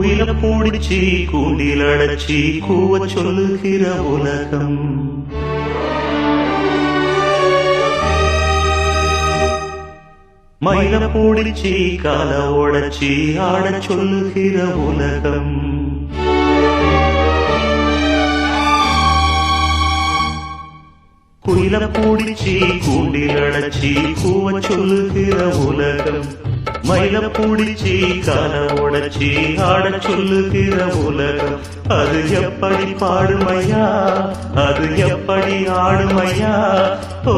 குயில பூடிச்சி கூண்டில் அடைச்சி கூவ சொல்லுகிற உலகம். மயில பூடிச்சி கால உடைச்சி ஆட சொல்லுகிற உலகம். குயில பூடிச்சி கூண்டில் அடைச்சி கூவ சொல்லுகிற உலகம். மயில பூடிச்சி கால உடைச்சி ஆட சொல்லுகிற உலகம். அது எப்படி பாடுமையா, அது எப்படி ஆடுமையா. ஓ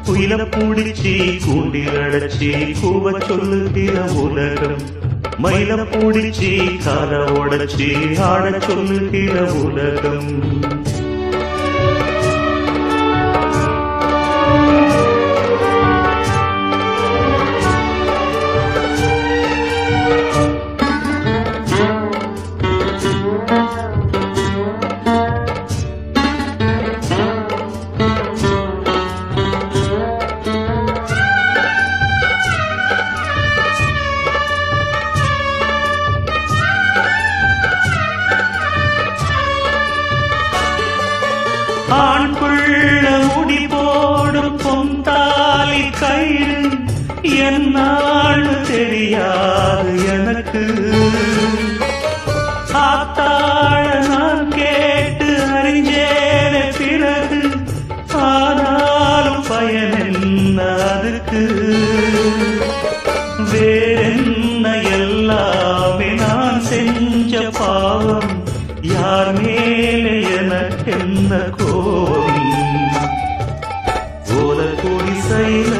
குயில பூடிச்சி கூண்டில் அடைச்சி கூவ சொல்லுகிற உலகம். மயில பூடிச்சி கால உடைச்சி ஆட சொல்லுகிற உலகம். ஆண் புள்ள முடி போடும் பொந்தாலி கயிறு என்னான்னு தெரியாது எனக்கு. ஆத்தாழ நான் கேட்டு அறிஞ்சேன பிறகு, ஆனாலும் பயன் என்ன அதுக்கு. வேறென்ன எல்லாமே நான் செஞ்ச பாவம், யார் மேலே எனக்கென்ன கோபம். ஓல குடிசையில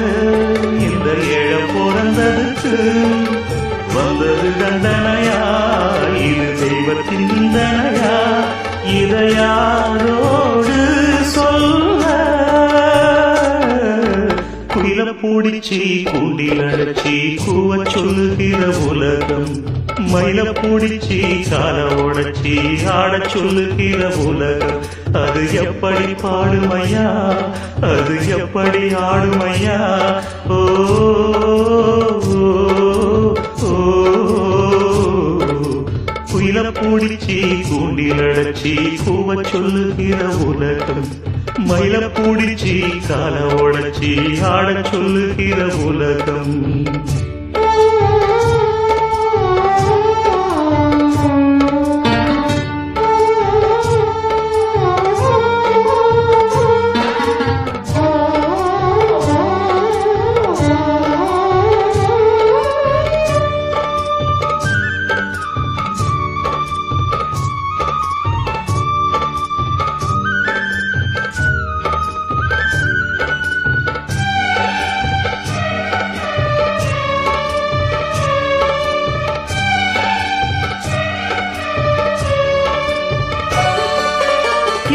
இந்த ஏழ பிறந்ததுக்கு வந்தது தண்டனையா, இது தெய்வத்தின் சிந்தனையா, இதை யாரோடு சொல்ல. குயில பூடிச்சி கூண்டில் அடைச்சி கூவ சொல்லுகிற உலகம். மயில பூடிச்சி கால உடைச்சி ஆட சொல்லுகிற உலகம். அது எப்படி பாடுமையா, அது எப்படி ஆடுமையா. ஓ குயில பூடிச்சி கூண்டில் அடைச்சி கூவ சொல்லுகிற உலகம். மயில பூடிச்சி கால உடைச்சி ஆட சொல்லுகிற உலகம்.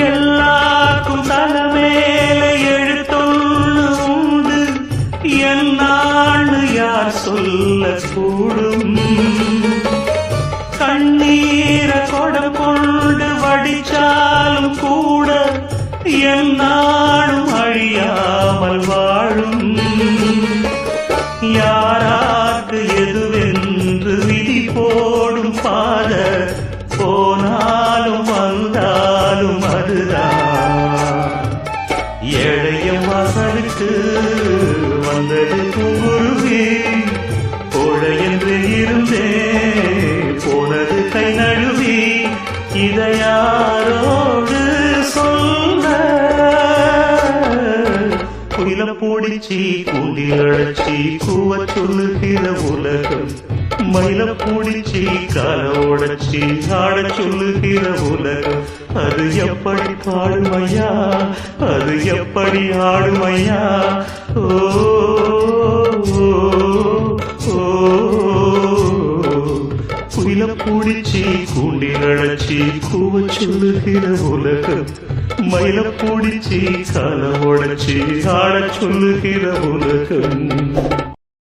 எல்லாருக்கும் தலைமேல எழுத்தொன்னு உண்டு, என்னான்னு யார் சொல்லக்கூடும். கண்ணீரை கொடம் கொண்டு வடிச்சாலும் கூட என்னாலும் அழியாமல் வாழும். யாராக்கு எதுவென்று விதி போடும் பாத, போனாலும் வந்தாலும் அதுதான். ஏழைய வாசலுக்கு வந்தது குருவி, கோழை என்று இருந்தே போனது கை நழுவி. இதை யாரோடு சொல்ல. குயில பூடிச்சி கூண்டில் அடைச்சி கூவ சொல்லுகிற உலகம். மயில பூடிச்சி கால உடைச்சி ஆட சொல்லுகிற உலகம். அது எப்படி பாடுமையா, அது எப்படி ஆடுமையா. ஓ குயில பூடிச்சி கூண்டில் அடைச்சி கூவ சொல்லுகிற உலகம். மயில பூடிச்சி கால உடைச்சி ஆட சொல்லுகிற உலகம்.